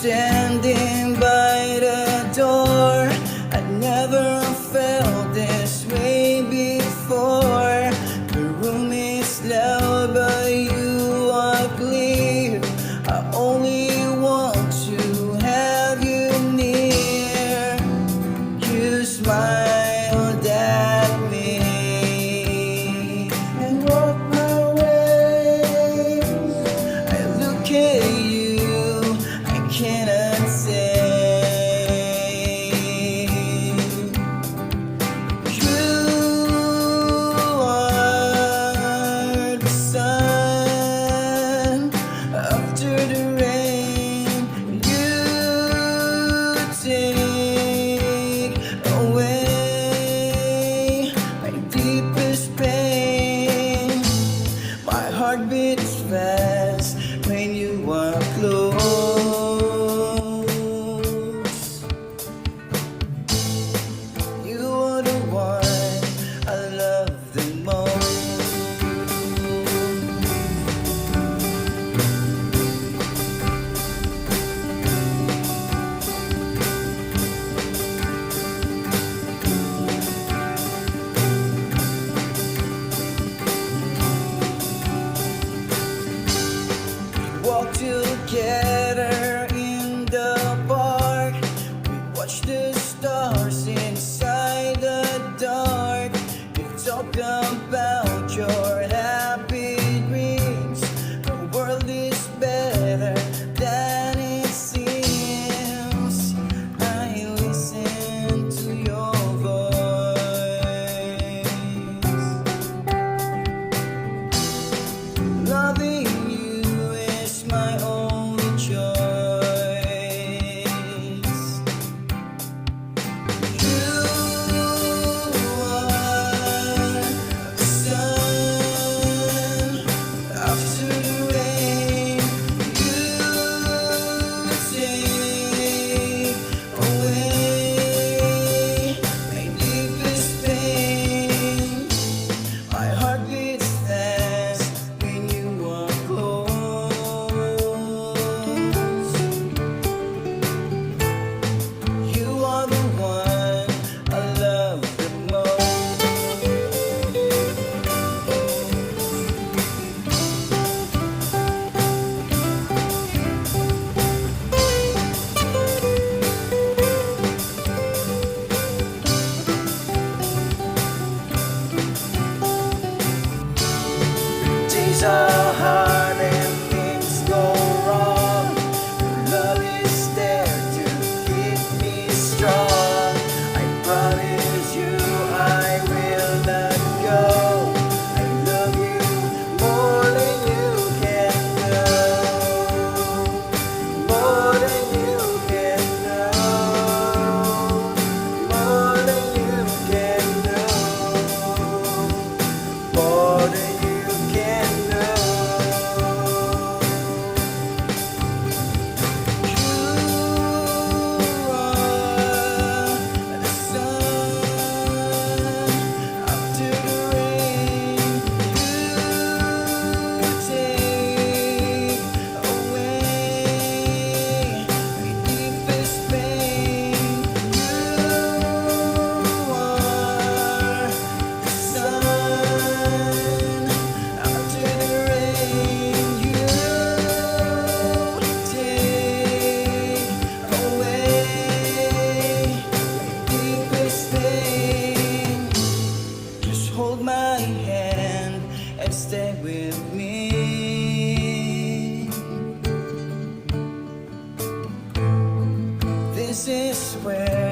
standing by the door. I never felt this way before. The room is loud but you are clear. I only want to have you near. You smiled at me and walk my way. I look at you, I cannot say. You are the sun after the rain. You take away my deepest pain. My heart beats fast when you are close. You are the one I love the most. Walk together in the park. We watch the stars inside the dark. You talk about your happy dreams. The world is better than it seems. I listen to your voice. Loving you is my only choice. You are the sun after the rain. You take away my deepest pain. My heart beats fast when you are close. You are the one I love the most. Days are hard and things go wrong. Your love is there to keep me strong. I promise you I will not go. I love you more than you can know. More than you can know. More than you can know. More than you can know. You are the sun after the rain. You take away my deepest pain. You are the sun after the rain. You take away my deepest pain. Just hold my hand and stay with me. This is where